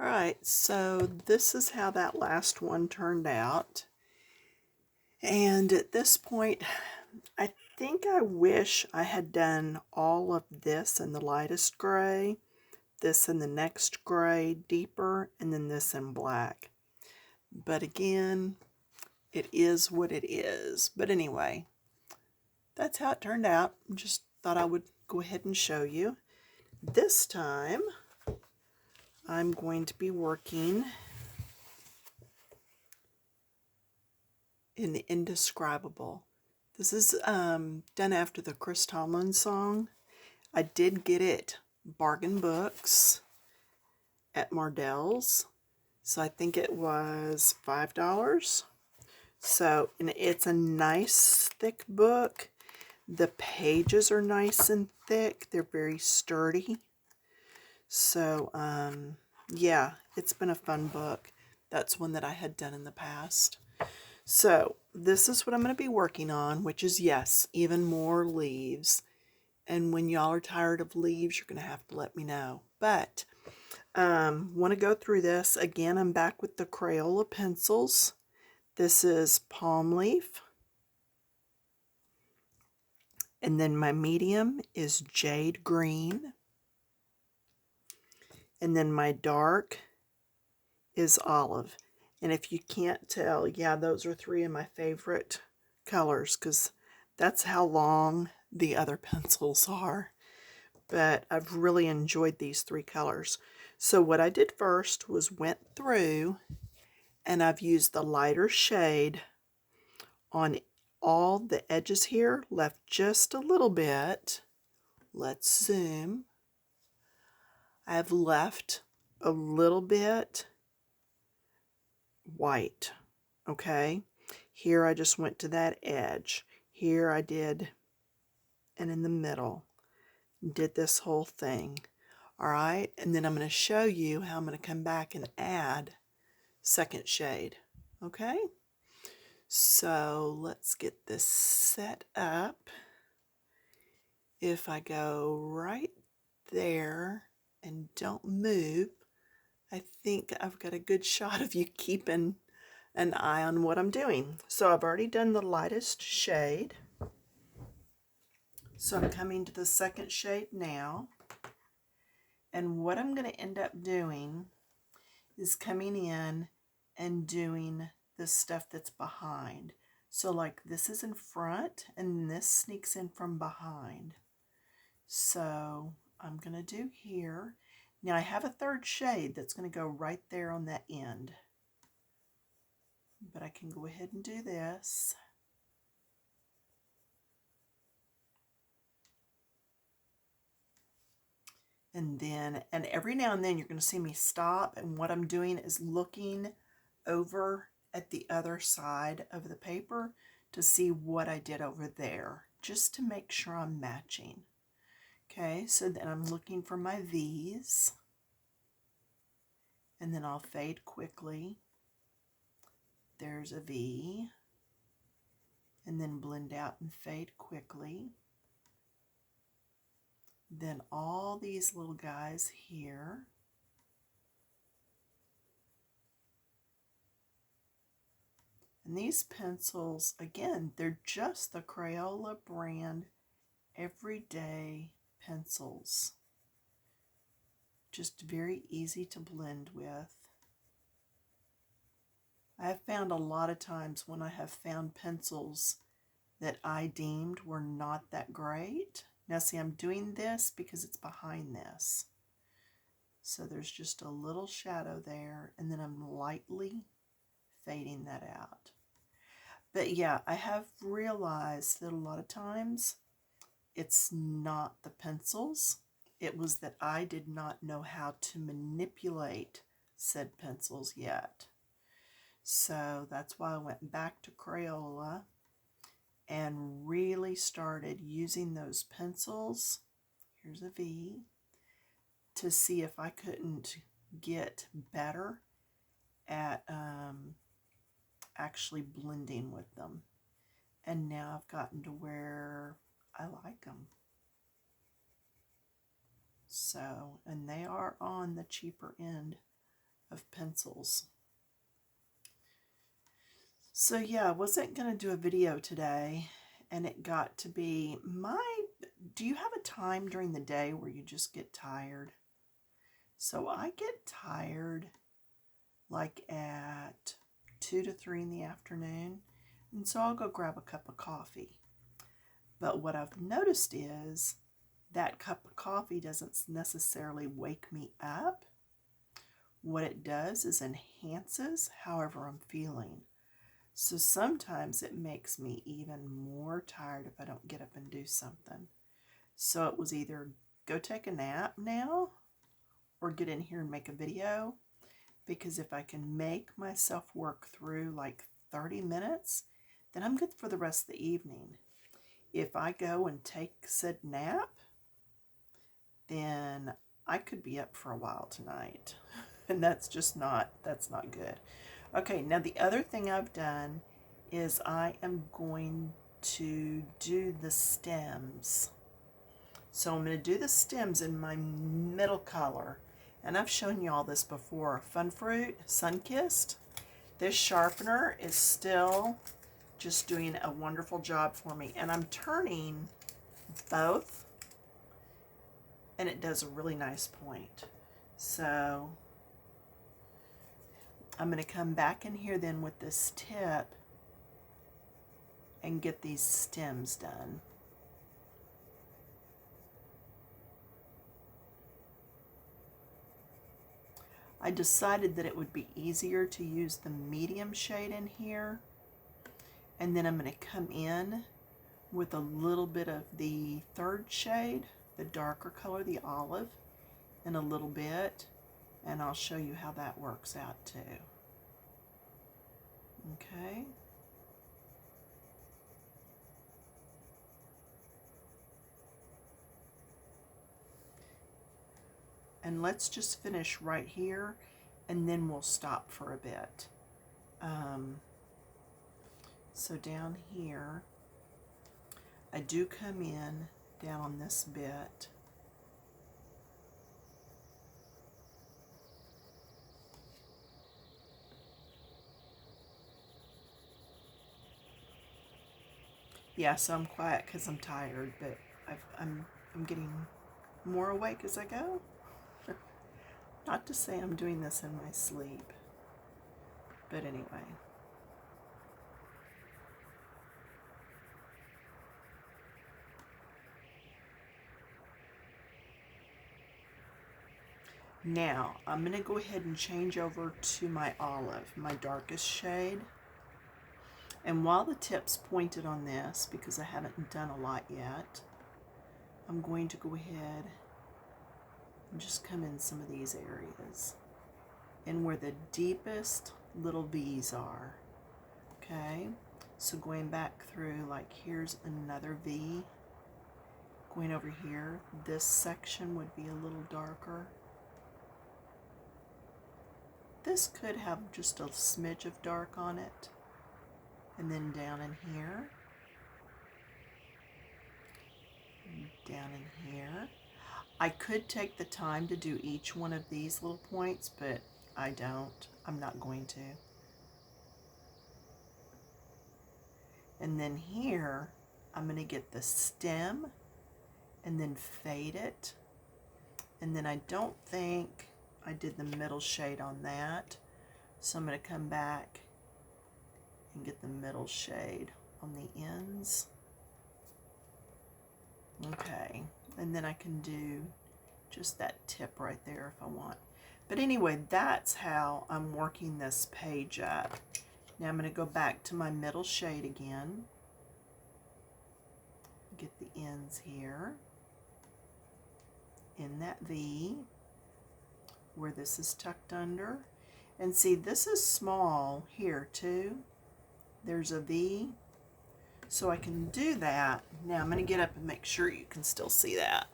Alright, so this is how that last one turned out. And at this point, I think I wish I had done all of this in the lightest gray, this in the next gray, deeper, and then this in black. But again, it is what it is. But anyway, that's how it turned out. Just thought I would go ahead and show you. This time, I'm going to be working in the Indescribable. This is done after the Chris Tomlin song. I did get it bargain books at Mardell's. So I think it was $5. So, and it's a nice thick book. The pages are nice and thick. They're very sturdy. So, yeah, it's been a fun book. That's one that I had done in the past. So, this is what I'm going to be working on, which is, yes, even more leaves. And when y'all are tired of leaves, you're going to have to let me know. But, want to go through this. Again, I'm back with the Crayola pencils. This is Palm Leaf. And then my medium is Jade Green. And then my dark is Olive. And if you can't tell, yeah, those are three of my favorite colors because that's how long the other pencils are. But I've really enjoyed these three colors. So what I did first was went through and I've used the lighter shade on all the edges here, left just a little bit. Let's zoom. I have left a little bit white, okay? Here I just went to that edge. Here I did, and in the middle, did this whole thing. All right, and then I'm going to show you how I'm going to come back and add second shade, okay? So let's get this set up. If I go right there and don't move, I think I've got a good shot of you keeping an eye on what I'm doing. So I've already done the lightest shade. So I'm coming to the second shade now. And what I'm going to end up doing is coming in and doing the stuff that's behind. So like this is in front and this sneaks in from behind. So I'm going to do here. Now I have a third shade that's going to go right there on that end. But I can go ahead and do this. And then, and every now and then you're going to see me stop, and what I'm doing is looking over at the other side of the paper to see what I did over there, just to make sure I'm matching. Okay, so then I'm looking for my V's, and then I'll fade quickly. There's a V, and then blend out and fade quickly. Then all these little guys here. And these pencils, again, they're just the Crayola brand everyday pencils. Just very easy to blend with. I have found a lot of times when I have found pencils that I deemed were not that great. Now see, I'm doing this because it's behind this. So there's just a little shadow there, and then I'm lightly fading that out. But yeah, I have realized that a lot of times it's not the pencils. It was that I did not know how to manipulate said pencils yet. So that's why I went back to Crayola and really started using those pencils. Here's a V. To see if I couldn't get better at actually blending with them. And now I've gotten to where I like them. So, and they are on the cheaper end of pencils. So yeah, I wasn't going to do a video today, and it got to be do you have a time during the day where you just get tired? So I get tired like at 2 to 3 in the afternoon, and so I'll go grab a cup of coffee. But what I've noticed is that cup of coffee doesn't necessarily wake me up. What it does is enhances however I'm feeling. So sometimes it makes me even more tired if I don't get up and do something. So it was either go take a nap now or get in here and make a video, because if I can make myself work through like 30 minutes, then I'm good for the rest of the evening. If I go and take said nap, then I could be up for a while tonight. And that's not good. Okay, now the other thing I've done is I am going to do the stems. So I'm going to do the stems in my middle color. And I've shown you all this before. Fun Fruit, Sunkissed. This sharpener is still just doing a wonderful job for me. And I'm turning both, and it does a really nice point. So I'm going to come back in here then with this tip and get these stems done. I decided that it would be easier to use the medium shade in here, and then I'm going to come in with a little bit of the third shade, the darker color, the olive, in a little bit, and I'll show you how that works out too. Okay. And let's just finish right here, and then we'll stop for a bit. So down here, I do come in down on this bit. Yeah, so I'm quiet because I'm tired, but I'm getting more awake as I go. Not to say I'm doing this in my sleep, but anyway. Now, I'm going to go ahead and change over to my olive, my darkest shade. And while the tip's pointed on this, because I haven't done a lot yet, I'm going to go ahead and just come in some of these areas and where the deepest little V's are. Okay, so going back through, like here's another V. Going over here, this section would be a little darker. This could have just a smidge of dark on it. And then down in here. Down in here. I could take the time to do each one of these little points, but I don't. I'm not going to. And then here, I'm going to get the stem and then fade it. And then I don't think I did the middle shade on that. So I'm going to come back and get the middle shade on the ends. Okay, and then I can do just that tip right there if I want. But anyway, that's how I'm working this page up. Now I'm going to go back to my middle shade again. Get the ends here. In that V, where this is tucked under. And see, this is small here too. There's a V. So I can do that. Now I'm going to get up and make sure you can still see that.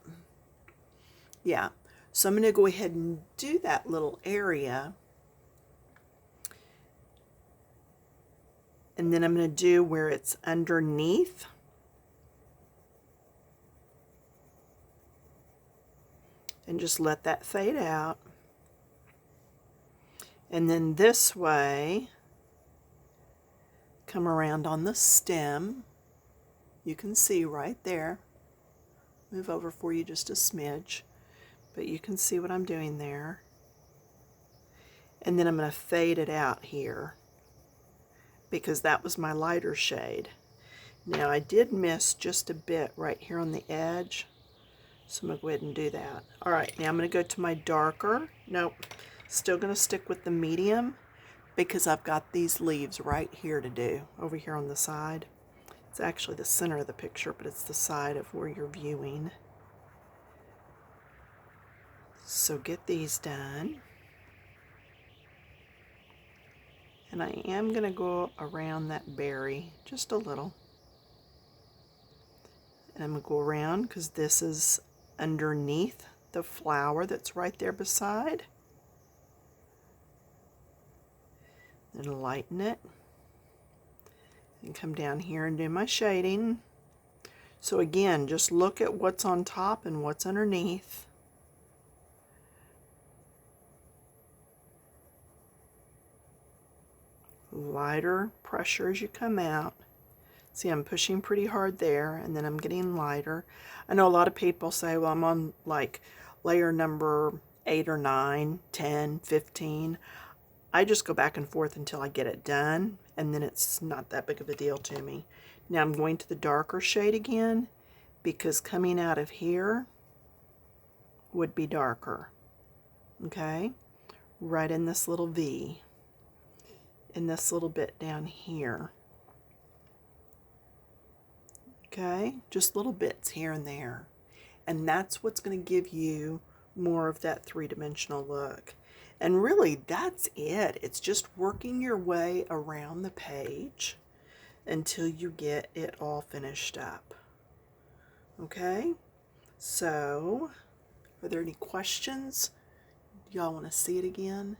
Yeah. So I'm going to go ahead and do that little area. And then I'm going to do where it's underneath. And just let that fade out. And then this way, come around on the stem. You can see right there. Move over for you just a smidge, but you can see what I'm doing there. And then I'm going to fade it out here because that was my lighter shade. Now I did miss just a bit right here on the edge, so I'm going to go ahead and do that. All right, now I'm going to go to my darker. Nope, still going to stick with the medium because I've got these leaves right here to do, over here on the side. It's actually the center of the picture, but it's the side of where you're viewing. So get these done. And I am going to go around that berry just a little. And I'm going to go around because this is underneath the flower that's right there beside. Then lighten it. And come down here and do my shading. So again, just look at what's on top and what's underneath. Lighter pressure as you come out. See, I'm pushing pretty hard there, and then I'm getting lighter. I know a lot of people say, well, I'm on like layer number 8 or 9, 10, 15. I just go back and forth until I get it done, and then it's not that big of a deal to me. Now I'm going to the darker shade again, because coming out of here would be darker. Okay? Right in this little V. In this little bit down here. Okay, just little bits here and there. And that's what's going to give you more of that three-dimensional look. And really, that's it. It's just working your way around the page until you get it all finished up. Okay, so are there any questions? Y'all want to see it again?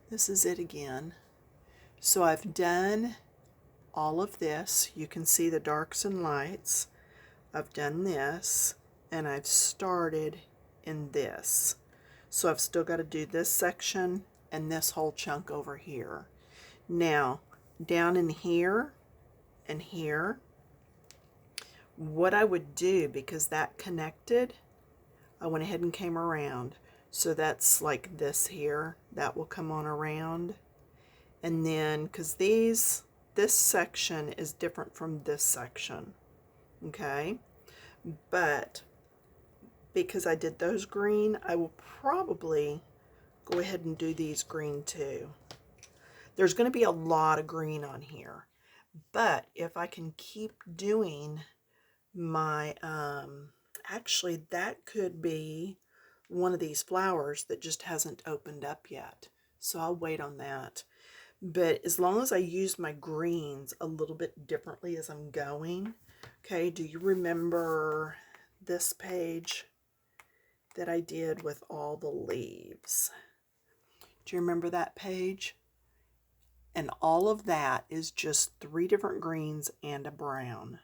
This is it again. So I've done all of this. You can see the darks and lights. I've done this, and I've started in this. So I've still got to do this section and this whole chunk over here. Now, down in here and here, what I would do, because that connected, I went ahead and came around. So that's like this here, that will come on around. And then, because this section is different from this section, okay? But because I did those green, I will probably go ahead and do these green too. There's going to be a lot of green on here, but if I can keep doing my, actually that could be one of these flowers that just hasn't opened up yet. So I'll wait on that. But as long as I use my greens a little bit differently as I'm going. Okay, do you remember this page that I did with all the leaves? Do you remember that page? And all of that is just 3 different greens and a brown.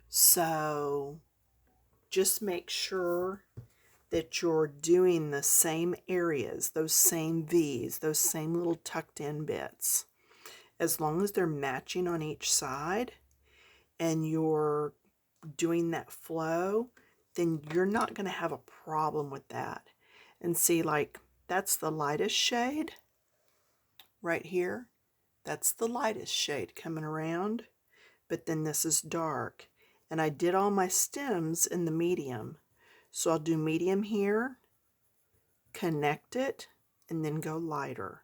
So just make sure that you're doing the same areas, those same V's, those same little tucked in bits. As long as they're matching on each side and you're doing that flow, then you're not going to have a problem with that. And see, like, that's the lightest shade right here. That's the lightest shade coming around, but then this is dark. And I did all my stems in the medium. So I'll do medium here, connect it, and then go lighter.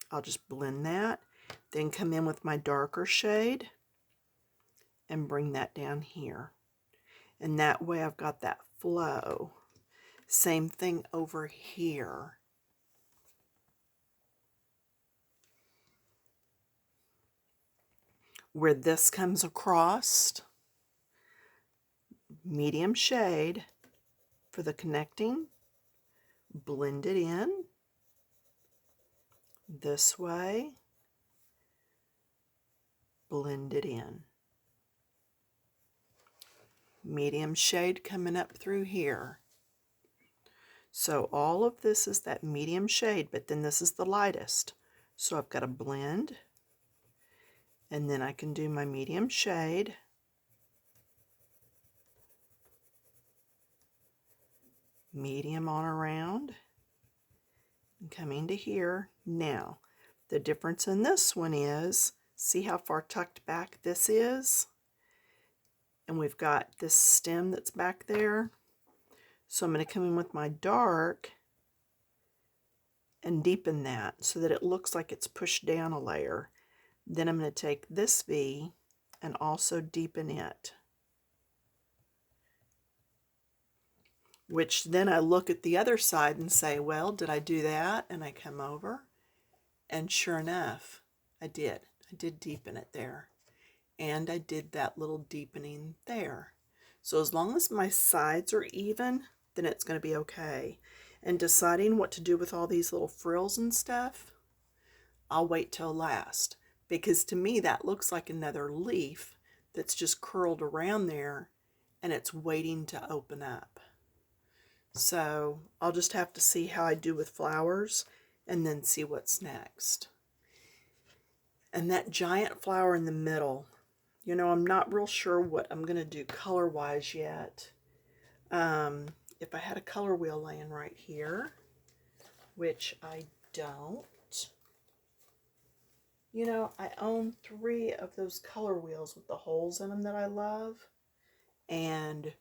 I'll just blend that, then come in with my darker shade and bring that down here. And that way I've got that flow. Same thing over here. Where this comes across, medium shade for the connecting, blend it in this way, blend it in. Medium shade coming up through here. So all of this is that medium shade, but then this is the lightest. So I've got to blend, and then I can do my medium shade. Medium on around, and coming to here. Now, the difference in this one is, see how far tucked back this is? And we've got this stem that's back there. So I'm going to come in with my dark and deepen that so that it looks like it's pushed down a layer. Then I'm going to take this V and also deepen it. Which then I look at the other side and say, well, did I do that? And I come over, and sure enough, I did. I did deepen it there. And I did that little deepening there. So as long as my sides are even, then it's going to be okay. And deciding what to do with all these little frills and stuff, I'll wait till last. Because to me, that looks like another leaf that's just curled around there, and it's waiting to open up. So I'll just have to see how I do with flowers and then see what's next. And that giant flower in the middle, you know, I'm not real sure what I'm going to do color-wise yet. If I had a color wheel laying right here, which I don't. You know, I own 3 of those color wheels with the holes in them that I love. And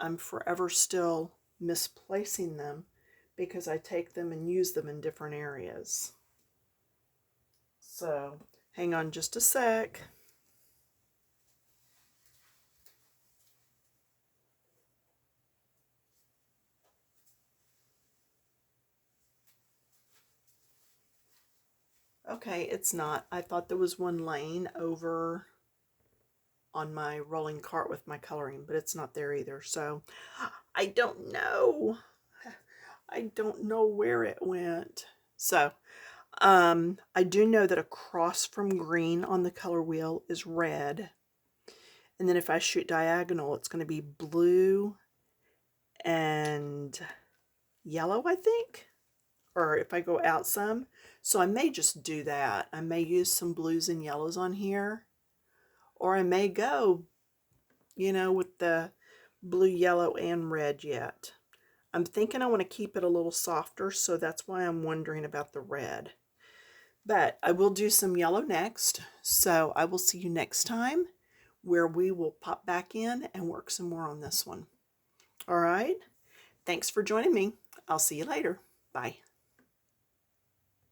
I'm forever still misplacing them because I take them and use them in different areas. So hang on just a sec. Okay, it's not. I thought there was one laying over on my rolling cart with my coloring, but it's not there either. So I don't know. I don't know where it went. So I do know that across from green on the color wheel is red. And then if I shoot diagonal, it's going to be blue and yellow, I think. Or if I go out some. So I may just do that. I may use some blues and yellows on here. Or I may go, you know, with the blue, yellow, and red yet. I'm thinking I want to keep it a little softer, so that's why I'm wondering about the red. But I will do some yellow next, so I will see you next time where we will pop back in and work some more on this one. All right? Thanks for joining me. I'll see you later. Bye.